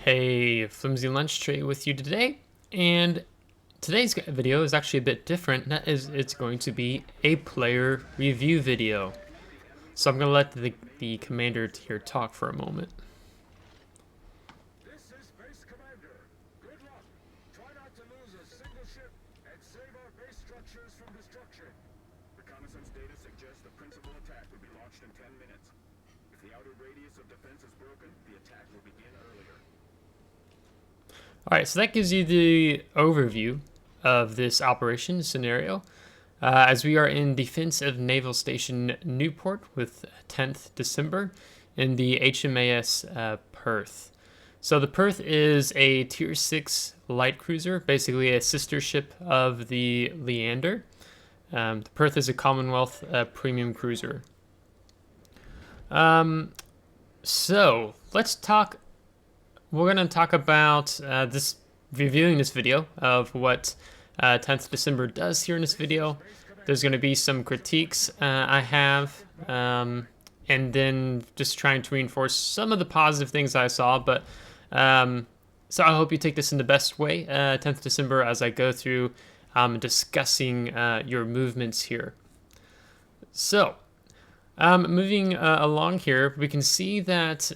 Hey, Flimsy Lunch Tray with you today, and today's video is actually a bit different. That is, it's going to be a player review video. So I'm going to let the commander here talk for a moment. This is Base Commander. Good luck. Try not to lose a single ship and save our base structures from destruction. Reconnaissance data suggests the principal attack will be launched in 10 minutes. If the outer radius of defense is broken, the attack will begin earlier. Alright, so that gives you the overview of this operation scenario. As we are in defense of Naval Station Newport with 10th December in the HMAS Perth. So the Perth is a Tier 6 light cruiser, basically a sister ship of the Leander. The Perth is a Commonwealth premium cruiser. So let's talk. We're going to talk about reviewing this video of what 10th December does here in this video. There's going to be some critiques I have, and then just trying to reinforce some of the positive things I saw. But so I hope you take this in the best way, 10th December, as I go through discussing your movements here. So moving along here, we can see that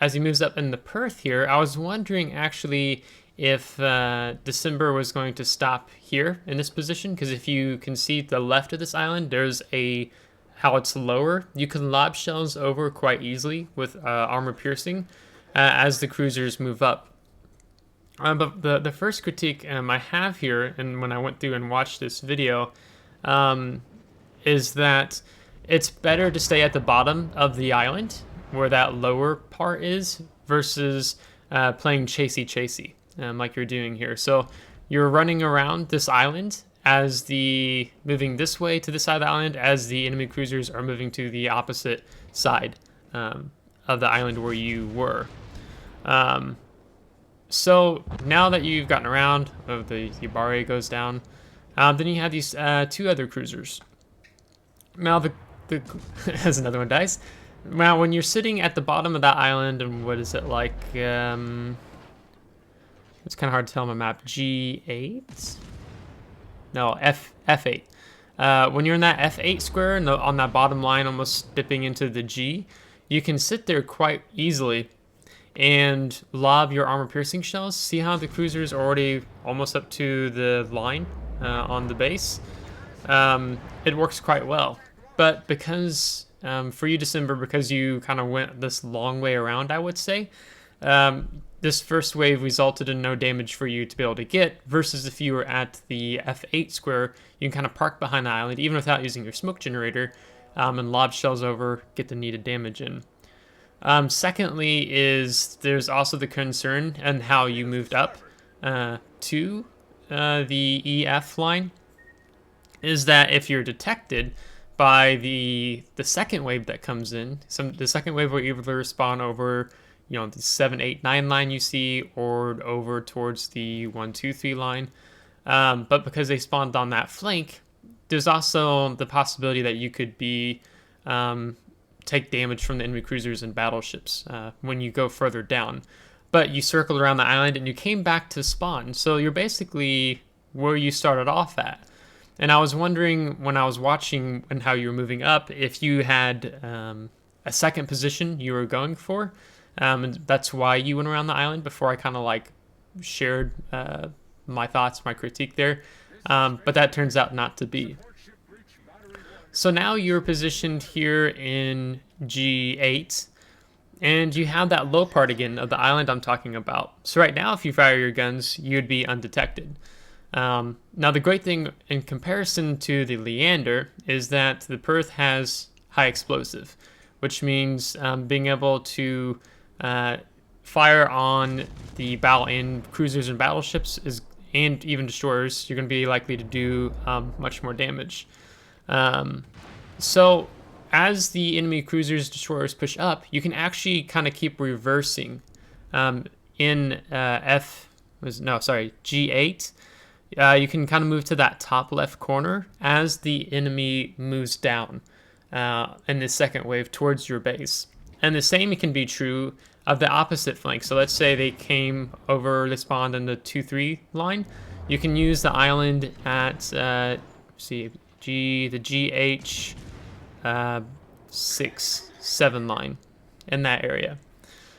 as he moves up in the Perth here, I was wondering actually if December was going to stop here in this position, because if you can see the left of this island, there's how it's lower. You can lob shells over quite easily with armor piercing as the cruisers move up. But the first critique I have here, and when I went through and watched this video, is that it's better to stay at the bottom of the island where that lower part is versus playing chasey like you're doing here. So you're running around this island as moving this way to this side of the island as the enemy cruisers are moving to the opposite side of the island where you were. So now that you've gotten around, the Yabare goes down, then you have these two other cruisers. Now as another one dies. Now, when you're sitting at the bottom of that island, and what is it like? It's kind of hard to tell on my map. G8? No, F8. When you're in that F8 square and on that bottom line, almost dipping into the G, you can sit there quite easily and lob your armor-piercing shells. See how the cruisers are already almost up to the line on the base? It works quite well. But because for you, December, because you kind of went this long way around, I would say, this first wave resulted in no damage for you to be able to get, versus if you were at the F8 square, you can kind of park behind the island, even without using your smoke generator, and lob shells over, get the needed damage in. Secondly there's also the concern and how you moved up to the EF line, is that if you're detected by the second wave that comes in, the second wave will either spawn over, the 7, 8, 9 line you see, or over towards the 1, 2, 3 line. But because they spawned on that flank, there's also the possibility that you could take damage from the enemy cruisers and battleships when you go further down. But you circled around the island and you came back to spawn, so you're basically where you started off at. And I was wondering, when I was watching and how you were moving up, if you had a second position you were going for, and that's why you went around the island, before I kind of like shared my thoughts, my critique there. But that turns out not to be. So now you're positioned here in G8, and you have that low part again of the island I'm talking about. So right now, if you fire your guns, you'd be undetected. Now the great thing in comparison to the Leander is that the Perth has high explosive, which means being able to fire on the battle and cruisers and battleships and even destroyers, you're going to be likely to do much more damage. So as the enemy cruisers, destroyers push up, you can actually kind of keep reversing in G8. You can kind of move to that top left corner as the enemy moves down in the second wave towards your base. And the same can be true of the opposite flank. So let's say they came over, they spawned in the 2-3 line. You can use the island at the GH 6-7 line in that area.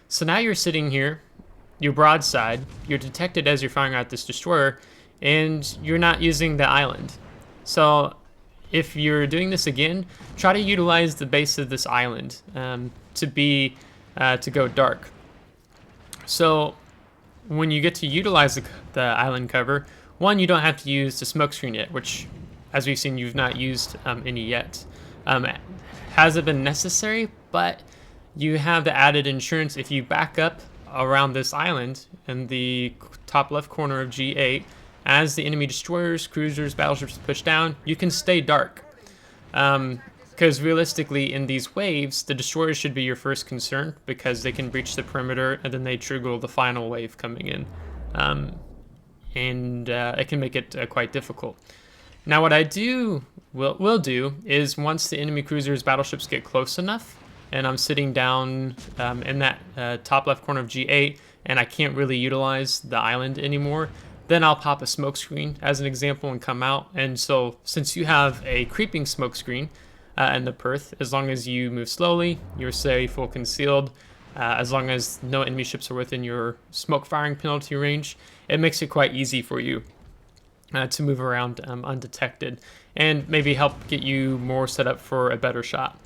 So now you're sitting here, you're broadside, you're detected as you're firing at this destroyer, and you're not using the island. So if you're doing this again, try to utilize the base of this island to go dark. So when you get to utilize the island cover, one, you don't have to use the smoke screen yet, which, as we've seen, you've not used any yet. Hasn't been necessary, but you have the added insurance if you back up around this island in the top left corner of G8. As the enemy destroyers, cruisers, battleships push down, you can stay dark. Because realistically, in these waves, the destroyers should be your first concern because they can breach the perimeter and then they trigger the final wave coming in. It can make it quite difficult. Now, what I will do is once the enemy cruisers, battleships get close enough, and I'm sitting down in that top left corner of G8, and I can't really utilize the island anymore, then I'll pop a smoke screen as an example and come out. And so since you have a creeping smoke screen in the Perth, as long as you move slowly, you're safe, full concealed, as long as no enemy ships are within your smoke firing penalty range, it makes it quite easy for you to move around undetected and maybe help get you more set up for a better shot.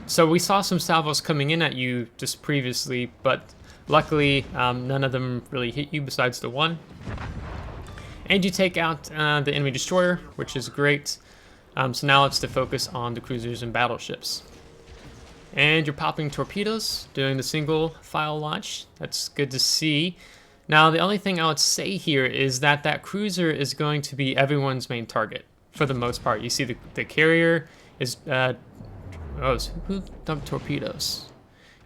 So we saw some salvos coming in at you just previously, but luckily none of them really hit you besides the one. And you take out the enemy destroyer, which is great. So now it's to focus on the cruisers and battleships. And you're popping torpedoes, doing the single file launch. That's good to see. Now, the only thing I would say here is that that cruiser is going to be everyone's main target for the most part. You see the carrier is... who dumped torpedoes?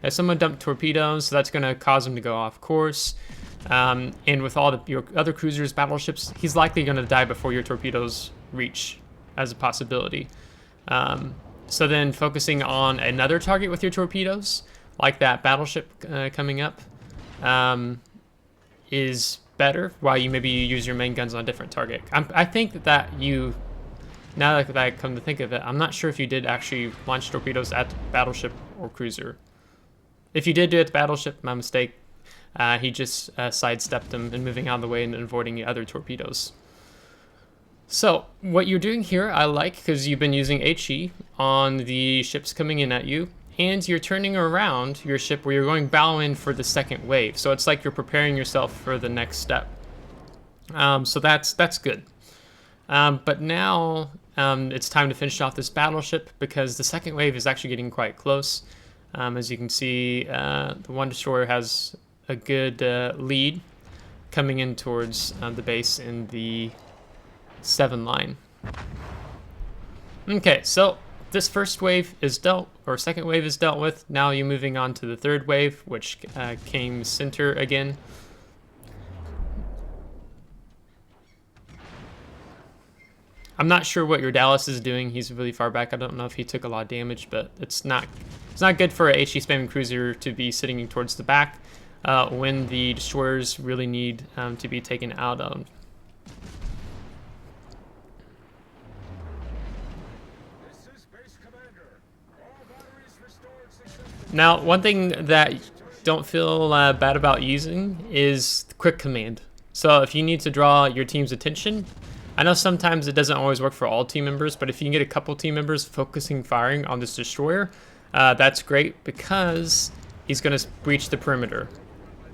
Yeah, someone dumped torpedoes, so that's going to cause him to go off course. And with all your other cruisers, battleships, he's likely going to die before your torpedoes reach as a possibility. So then focusing on another target with your torpedoes, like that battleship coming up, is better, while you maybe use your main guns on a different target. I think that now that I come to think of it, I'm not sure if you did actually launch torpedoes at battleship or cruiser. If you did do it at the battleship, my mistake. He just sidestepped them and moving out of the way and avoiding the other torpedoes. So what you're doing here, I like, because you've been using HE on the ships coming in at you, and you're turning around your ship where you're going bow in for the second wave. So it's like you're preparing yourself for the next step. So that's good. But now it's time to finish off this battleship because the second wave is actually getting quite close. As you can see, the one destroyer has a good lead coming in towards the base in the 7 line. Okay, so this first wave is dealt, or second wave is dealt with. Now you're moving on to the third wave, which came center again. I'm not sure what your Dallas is doing. He's really far back. I don't know if he took a lot of damage, but it's not good for a HE spamming cruiser to be sitting towards the back when the destroyers really need to be taken out of. Now, one thing that don't feel bad about using is quick command. So if you need to draw your team's attention, I know sometimes it doesn't always work for all team members, but if you can get a couple team members focusing firing on this destroyer, that's great because he's going to breach the perimeter.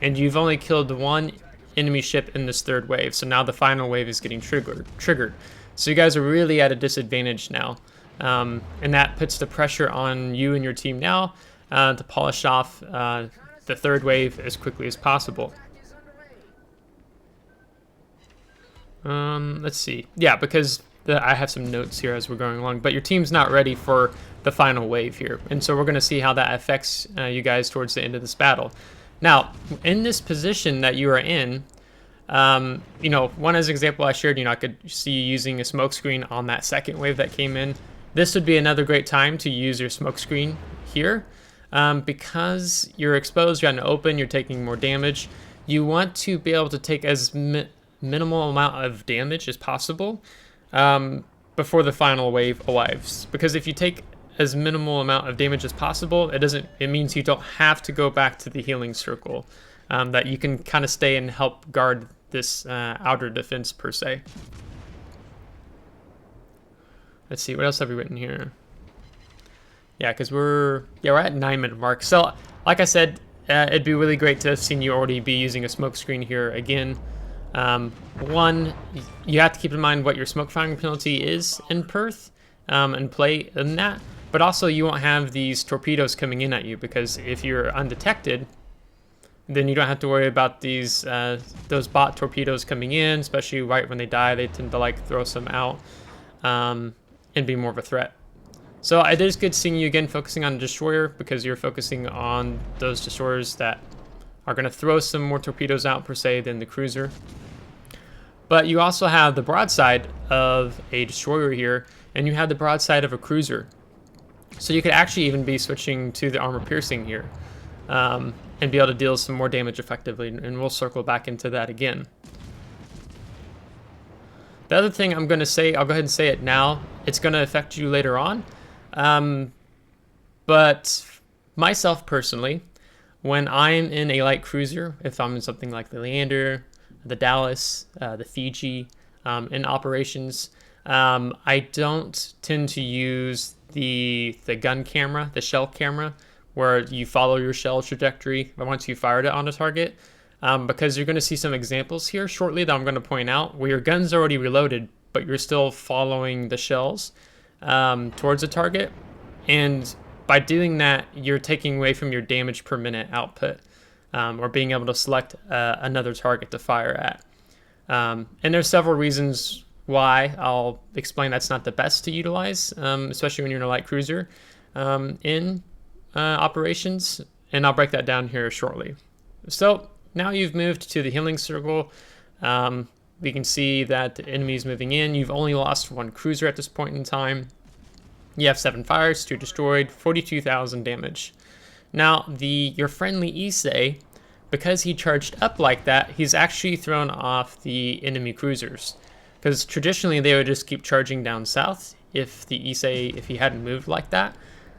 And you've only killed one enemy ship in this third wave, so now the final wave is getting triggered. So you guys are really at a disadvantage now. And that puts the pressure on you and your team now to polish off the third wave as quickly as possible. Let's see. Yeah, because I have some notes here as we're going along, but your team's not ready for the final wave here. And so we're going to see how that affects you guys towards the end of this battle. Now, in this position that you are in, one as an example I shared, I could see you using a smoke screen on that second wave that came in. This would be another great time to use your smoke screen here. because you're exposed, you're out in the open, you're taking more damage, you want to be able to take as minimal amount of damage as possible before the final wave arrives. Because if you take as minimal amount of damage as possible, it means you don't have to go back to the healing circle. That you can kind of stay and help guard this outer defense per se. Let's see, what else have we written here? Yeah, because we're at 9-minute mark. So, like I said, it'd be really great to have seen you already be using a smoke screen here again. One, you have to keep in mind what your smoke firing penalty is in Perth, and play in that. But also, you won't have these torpedoes coming in at you, because if you're undetected, then you don't have to worry about these those bot torpedoes coming in, especially right when they die. They tend to like throw some out and be more of a threat. So it is good seeing you again focusing on a destroyer, because you're focusing on those destroyers that are going to throw some more torpedoes out per se than the cruiser. But you also have the broadside of a destroyer here, and you have the broadside of a cruiser. So you could actually even be switching to the armor piercing here and be able to deal some more damage effectively, and we'll circle back into that again. The other thing I'm going to say, I'll go ahead and say it now, it's going to affect you later on. But myself personally, when I'm in a light cruiser, if I'm in something like the Leander, the Dallas, the Fiji, in operations, I don't tend to use the gun camera, the shell camera, where you follow your shell trajectory once you fired it on a target, because you're going to see some examples here shortly that I'm going to point out where your gun's already reloaded, but you're still following the shells towards a target, and by doing that, you're taking away from your damage per minute output, or being able to select another target to fire at. And there's several reasons why. I'll explain that's not the best to utilize, especially when you're in a light cruiser in operations, and I'll break that down here shortly. So now you've moved to the healing circle. We can see that the enemy's moving in. You've only lost one cruiser at this point in time. You have 7 fires, 2 destroyed, 42,000 damage. Now, your friendly Issei, because he charged up like that, he's actually thrown off the enemy cruisers. Because traditionally, they would just keep charging down south if the Issei, if he hadn't moved like that.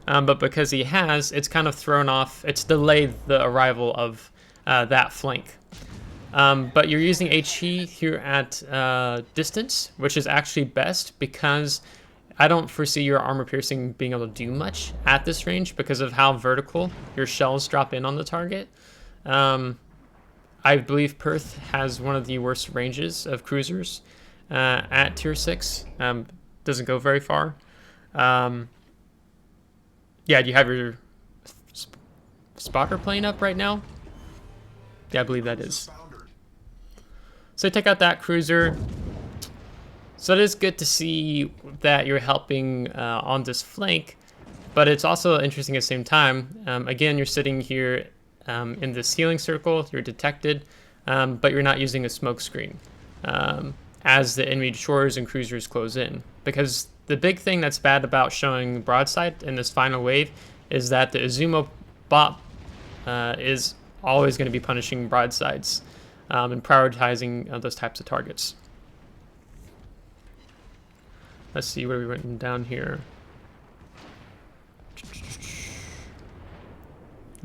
But because he has, it's kind of thrown off, it's delayed the arrival of that flank. But you're using HE here at distance, which is actually best, because I don't foresee your armor piercing being able to do much at this range because of how vertical your shells drop in on the target. I believe Perth has one of the worst ranges of cruisers at tier 6. Doesn't go very far. Yeah, do you have your spotter plane up right now? Yeah, I believe that is. So take out that cruiser. So it is good to see that you're helping on this flank, but it's also interesting at the same time. Again, you're sitting here in this healing circle, you're detected, but you're not using a smoke screen as the enemy destroyers and cruisers close in. Because the big thing that's bad about showing broadside in this final wave is that the Izumo bot is always going to be punishing broadsides and prioritizing those types of targets. Let's see, what have we written down here?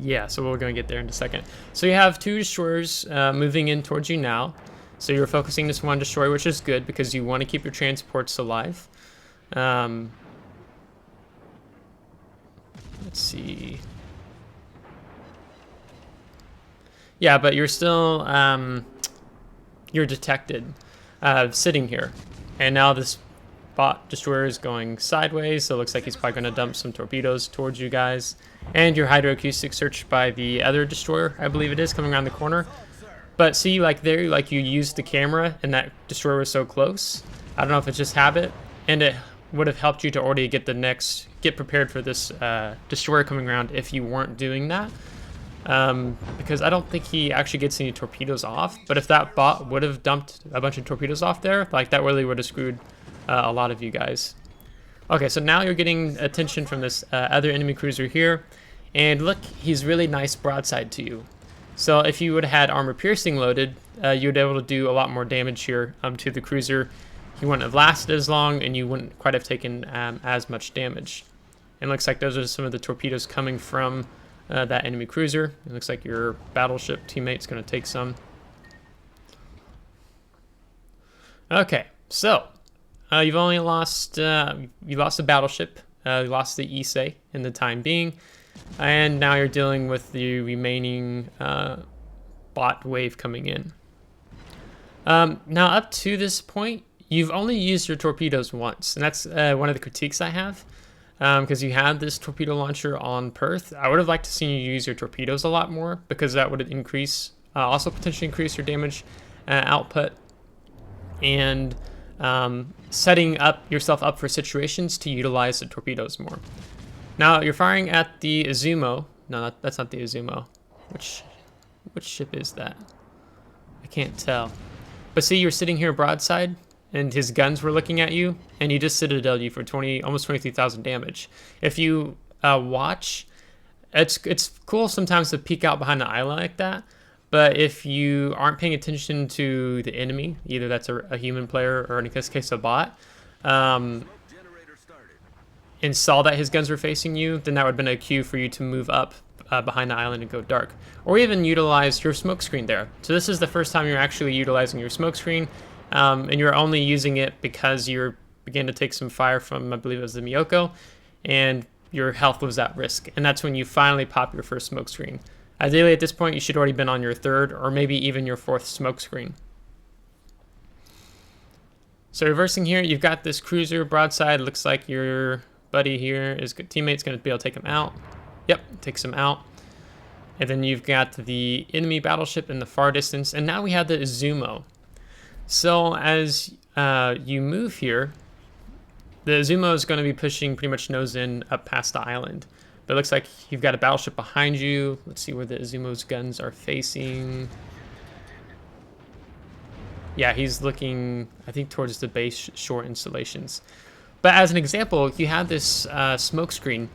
Yeah, so we're going to get there in a second. So you have 2 destroyers moving in towards you now. So you're focusing this one destroyer, which is good because you want to keep your transports alive. Let's see. Yeah, but you're still, you're detected sitting here. And now this bot destroyer is going sideways, so it looks like he's probably going to dump some torpedoes towards you guys. And your hydroacoustic search by the other destroyer, I believe it is, coming around the corner. But see, like there, like you used the camera and that destroyer was so close. I don't know if it's just habit, and it would have helped you to already get prepared for this destroyer coming around if you weren't doing that. Because I don't think he actually gets any torpedoes off, but if that bot would have dumped a bunch of torpedoes off there, like that really would have screwed a lot of you guys. Okay, so now you're getting attention from this other enemy cruiser here, And look, he's really nice broadside to you. So if you would have had armor piercing loaded, you would be able to do a lot more damage here to the cruiser. He wouldn't have lasted as long, and you wouldn't quite have taken as much damage. And it looks like those are some of the torpedoes coming from that enemy cruiser. It looks like your battleship teammate's going to take some. Okay, so you've only lost you lost a battleship, you lost the Issei in the time being, and now you're dealing with the remaining bot wave coming in. Now up to this point, you've only used your torpedoes once, and that's one of the critiques I have, because you had this torpedo launcher on Perth. I would have liked to see you use your torpedoes a lot more, because that would increase, also potentially increase your damage output, and setting yourself up for situations to utilize the torpedoes more. Now you're firing at the Izumo. No, that's not the Izumo. Which ship is that? I can't tell. But see, you're sitting here broadside, and his guns were looking at you, and he just citadeled you for almost 23,000 damage. If you watch, it's cool sometimes to peek out behind the island like that. But if you aren't paying attention to the enemy, either that's a human player or in this case a bot, and saw that his guns were facing you, then that would have been a cue for you to move up behind the island and go dark. Or even utilize your smoke screen there. So this is the first time you're actually utilizing your smoke screen, and you're only using it because you began to take some fire from, I believe it was the Miyoko, and your health was at risk. And that's when you finally pop your first smoke screen. Ideally, at this point, you should already been on your third or maybe even your fourth smoke screen. So reversing here, you've got this cruiser broadside. Looks like your buddy here, teammate's going to be able to take him out. Yep, takes him out. And then you've got the enemy battleship in the far distance. And now we have the Izumo. So as you move here, the Izumo is going to be pushing pretty much nose in up past the island. But it looks like you've got a battleship behind you. Let's see where the Izumo's guns are facing. Yeah, he's looking, I think, towards the base shore installations. But as an example, you have this smoke screen.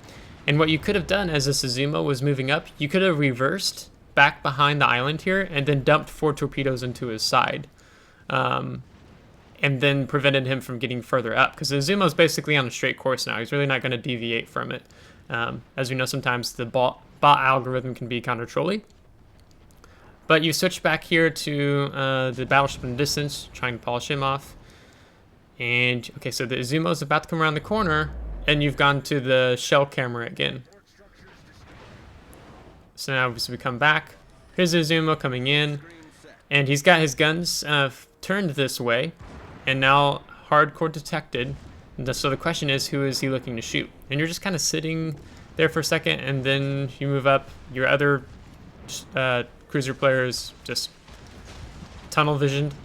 And what you could have done as this Izumo was moving up, you could have reversed back behind the island here and then dumped 4 torpedoes into his side. And then prevented him from getting further up. Because the Izumo's basically on a straight course now. He's really not going to deviate from it. As we know, sometimes the bot algorithm can be counter-trolly. But you switch back here to the battleship in the distance, trying to polish him off. And, okay, so the Izumo is about to come around the corner, and you've gone to the shell camera again. So now as we come back, here's the Izumo coming in, and he's got his guns turned this way, and now hardcore detected. So the question is, who is he looking to shoot? And you're just kind of sitting there for a second, and then you move up. Your other cruiser players just tunnel visioned.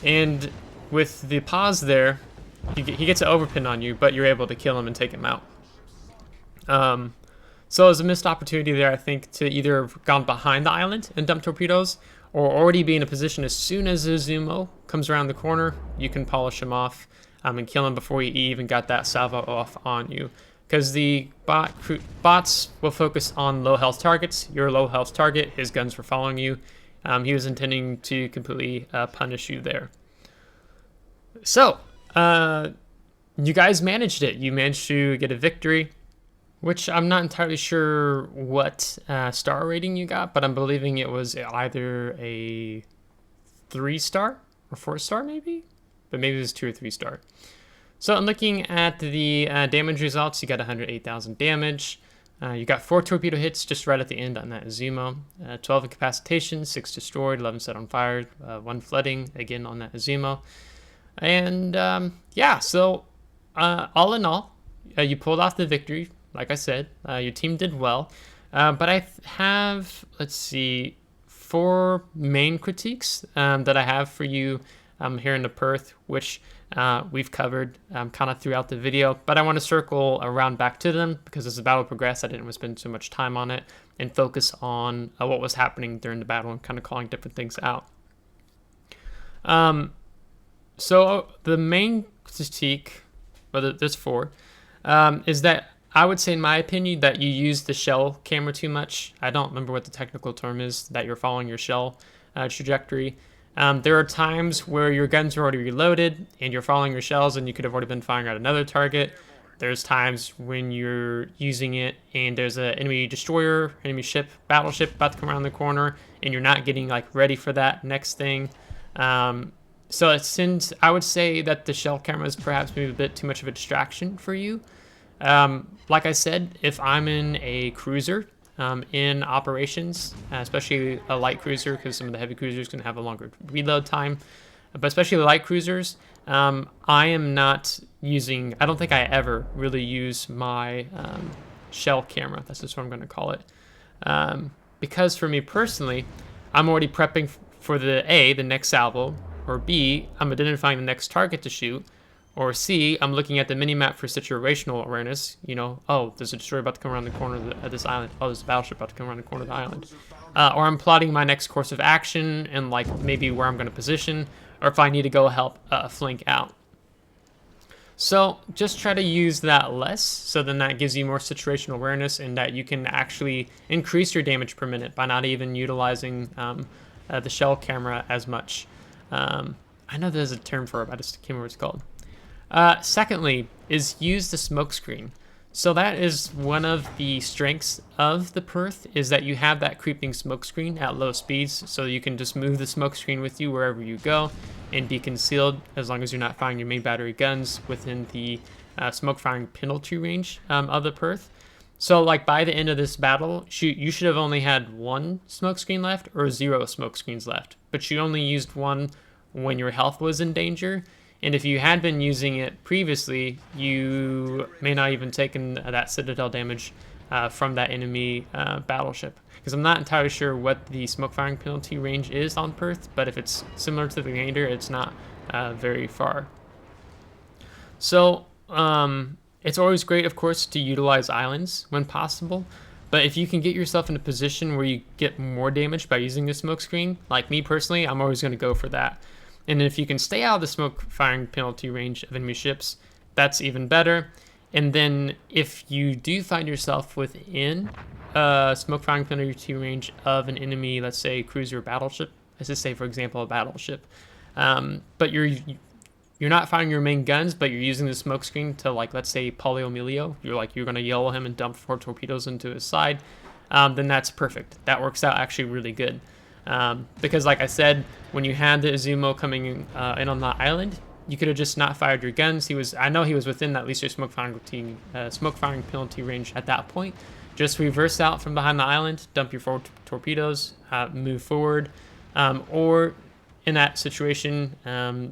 And with the pause there, he gets an overpin on you, but you're able to kill him and take him out. So it was a missed opportunity there, I think, to either have gone behind the island and dump torpedoes, or already be in a position as soon as Izumo comes around the corner, you can polish him off and kill him before he even got that salvo off on you. Because the bots will focus on low health targets. You're a low health target, his guns were following you. He was intending to completely punish you there. So, you guys managed it. You managed to get a victory, which I'm not entirely sure what star rating you got, but I'm believing it was either a 3-star or 4-star maybe? But maybe it was 2 or 3-star. So I'm looking at the damage results. You got 108,000 damage. You got 4 torpedo hits just right at the end on that Izumo. 12 incapacitation, 6 destroyed, 11 set on fire, 1 flooding again on that Izumo. And yeah, so all in all, you pulled off the victory. Like I said, your team did well. But I have, let's see, 4 main critiques that I have for you here in the Perth, which we've covered kind of throughout the video. But I want to circle around back to them because as the battle progressed, I didn't want to spend too much time on it and focus on what was happening during the battle and kind of calling different things out. So the main critique, well, there's 4, is that I would say, in my opinion, that you use the shell camera too much. I don't remember what the technical term is, that you're following your shell trajectory. There are times where your guns are already reloaded and you're following your shells and you could have already been firing at another target. There's times when you're using it and there's an enemy destroyer, enemy ship, battleship about to come around the corner, and you're not getting like ready for that next thing. So since I would say that the shell camera is perhaps maybe a bit too much of a distraction for you. Like I said, if I'm in a cruiser in operations, especially a light cruiser, because some of the heavy cruisers can have a longer reload time, but especially the light cruisers, I am not using, I don't think I ever really use my shell camera. That's just what I'm going to call it. Because for me personally, I'm already prepping for the next salvo, or B, I'm identifying the next target to shoot, or C, I'm looking at the minimap for situational awareness. You know, oh, there's a destroyer about to come around the corner of this island. Oh, there's a battleship about to come around the corner of the island. Or I'm plotting my next course of action and like maybe where I'm going to position, or if I need to go help flank out. So just try to use that less, so then that gives you more situational awareness and that you can actually increase your damage per minute by not even utilizing the shell camera as much. I know there's a term for it, but I just can't remember what it's called. Secondly, is use the smoke screen. So that is one of the strengths of the Perth, is that you have that creeping smoke screen at low speeds, so you can just move the smoke screen with you wherever you go and be concealed as long as you're not firing your main battery guns within the smoke firing penalty range of the Perth. So like by the end of this battle, you should have only had one smoke screen left or 0 smoke screens left, but you only used one when your health was in danger. And if you had been using it previously, you may not even taken that citadel damage from that enemy battleship. Because I'm not entirely sure what the smoke firing penalty range is on Perth, but if it's similar to the remainder, it's not very far. So it's always great, of course, to utilize islands when possible. But if you can get yourself in a position where you get more damage by using the smoke screen, like me personally, I'm always going to go for that. And if you can stay out of the smoke firing penalty range of enemy ships, that's even better. And then if you do find yourself within smoke firing penalty range of an enemy, let's say cruiser or battleship, let's just say for example a battleship, but you're not firing your main guns, but you're using the smoke screen to, like, let's say Polio Emilio, you're going to yellow him and dump 4 torpedoes into his side, then that's perfect. That works out actually really good. Because like I said, when you had the Izumo coming in on the island, you could have just not fired your guns. I know he was within that least smoke firing penalty range at that point. Just reverse out from behind the island, dump your 4 torpedoes, move forward, or in that situation,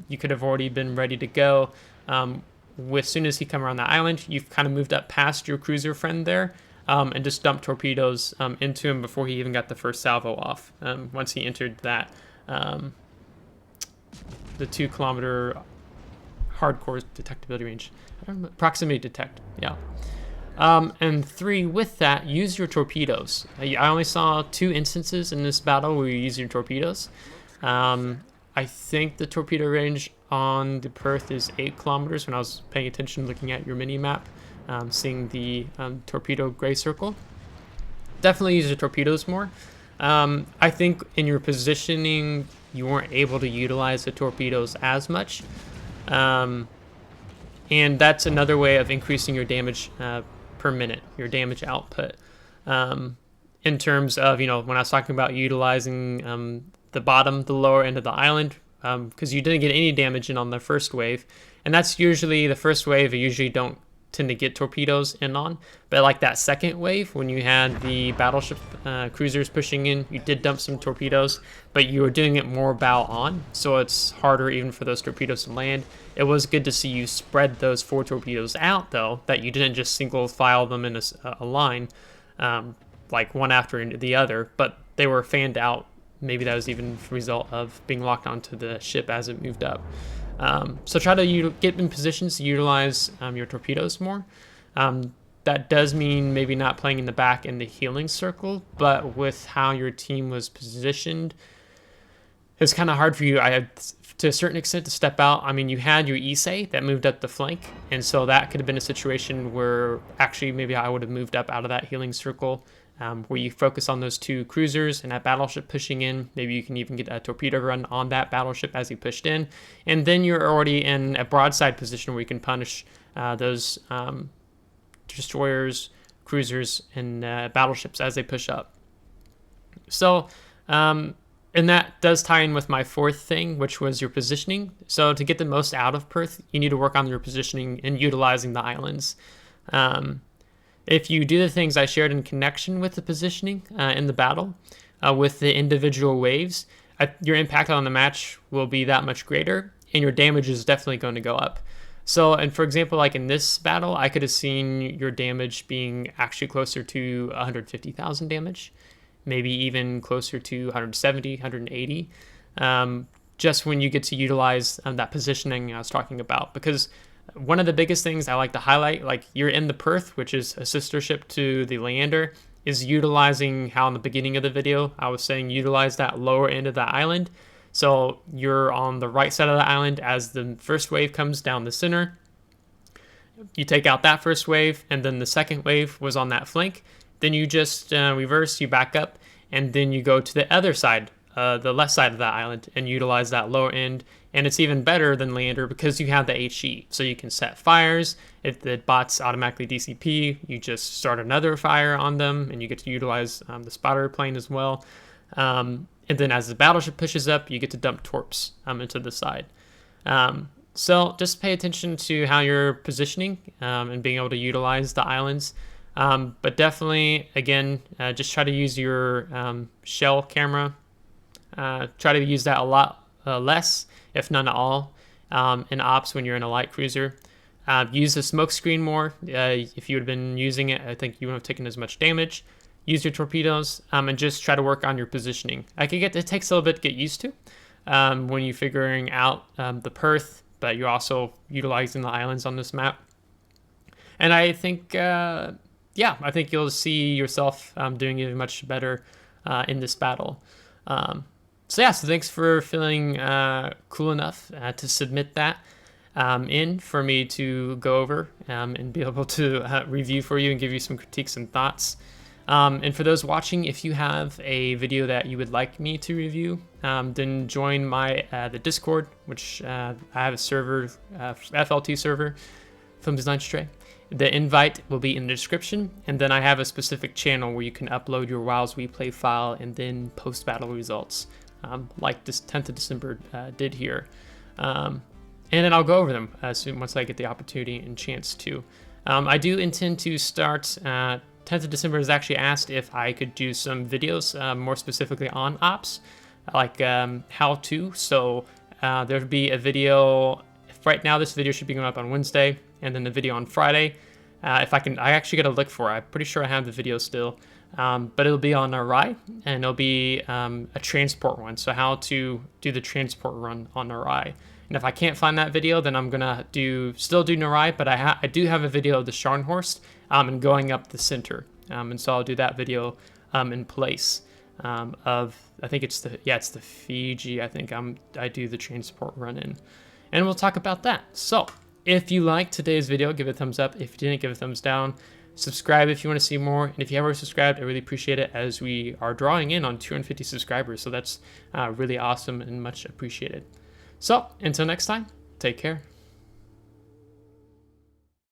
you could have already been ready to go. As soon as he come around the island, you've kind of moved up past your cruiser friend there. And just dump torpedoes into him before he even got the first salvo off. Once he entered that, the 2-kilometer hardcore detectability range. I don't know, proximity detect, yeah. And 3, with that, use your torpedoes. I only saw 2 instances in this battle where you use your torpedoes. I think the torpedo range on the Perth is 8 kilometers when I was paying attention looking at your mini map. Seeing the torpedo gray circle. Definitely use your torpedoes more. I think in your positioning, you weren't able to utilize the torpedoes as much. And that's another way of increasing your damage per minute, your damage output. In terms of, when I was talking about utilizing the lower end of the island, because you didn't get any damage in on the first wave. And that's usually the first wave, you usually don't tend to get torpedoes in on, but like that second wave when you had the battleship cruisers pushing in, you did dump some torpedoes, but you were doing it more bow on, so it's harder even for those torpedoes to land. It was good to see you spread those 4 torpedoes out though, that you didn't just single file them in a line like one after the other, but they were fanned out. Maybe that was even the result of being locked onto the ship as it moved up. So try to get in positions to utilize your torpedoes more. That does mean maybe not playing in the back in the healing circle, but with how your team was positioned, it's kind of hard for you to a certain extent to step out. I mean, you had your Issei that moved up the flank, and so that could have been a situation where actually maybe I would have moved up out of that healing circle, where you focus on those 2 cruisers and that battleship pushing in. Maybe you can even get a torpedo run on that battleship as he pushed in, and then you're already in a broadside position where you can punish those destroyers, cruisers, and battleships as they push up. So, and that does tie in with my 4th thing, which was your positioning. So to get the most out of Perth, you need to work on your positioning and utilizing the islands. If you do the things I shared in connection with the positioning in the battle, with the individual waves, your impact on the match will be that much greater, and your damage is definitely going to go up. So, and for example, like in this battle, I could have seen your damage being actually closer to 150,000 damage, maybe even closer to 170, 180, just when you get to utilize that positioning I was talking about. Because one of the biggest things I like to highlight, like you're in the Perth, which is a sister ship to the Leander, is utilizing how in the beginning of the video, I was saying utilize that lower end of the island. So you're on the right side of the island as the first wave comes down the center. You take out that first wave, and then the second wave was on that flank. Then you just reverse, you back up, and then you go to the other side, the left side of that island, and utilize that lower end. And it's even better than Leander because you have the HE. So you can set fires. If the bots automatically DCP, you just start another fire on them, and you get to utilize the spotter plane as well. And then as the battleship pushes up, you get to dump torps into the side. So just pay attention to how you're positioning and being able to utilize the islands. But definitely, again, just try to use your shell camera. Try to use that a lot less, if none at all, in ops when you're in a light cruiser. Use the smoke screen more. If you had been using it, I think you wouldn't have taken as much damage. Use your torpedoes and just try to work on your positioning. It takes a little bit to get used to when you're figuring out the Perth, but you're also utilizing the islands on this map. And I think, I think you'll see yourself doing even much better in this battle. So thanks for feeling cool enough to submit that in for me to go over and be able to review for you and give you some critiques and thoughts. And for those watching, if you have a video that you would like me to review, then join my the Discord, which I have a server, FLT server, Film Design Stray. The invite will be in the description, and then I have a specific channel where you can upload your WoW's replay file and then post battle results, like this 10th of December did here. And then I'll go over them once I get the opportunity and chance to. I do intend to start. 10th of December has actually asked if I could do some videos more specifically on ops, like how to. So there'll be a video. Right now, this video should be going up on Wednesday, and then the video on Friday. If I can, I actually got to look for it. I'm pretty sure I have the video still, but it'll be on Arai, and it'll be a transport one. So how to do the transport run on Arai. And if I can't find that video, then I'm gonna still do Narai, but I do have a video of the Scharnhorst and going up the center, and so I'll do that video in place of, I think it's the Fiji. I think I do the transport run in, and we'll talk about that. So if you liked today's video, give it a thumbs up. If you didn't, give it a thumbs down. Subscribe if you want to see more, and if you haven't subscribed, I really appreciate it, as we are drawing in on 250 subscribers. So that's really awesome and much appreciated. So until next time, take care.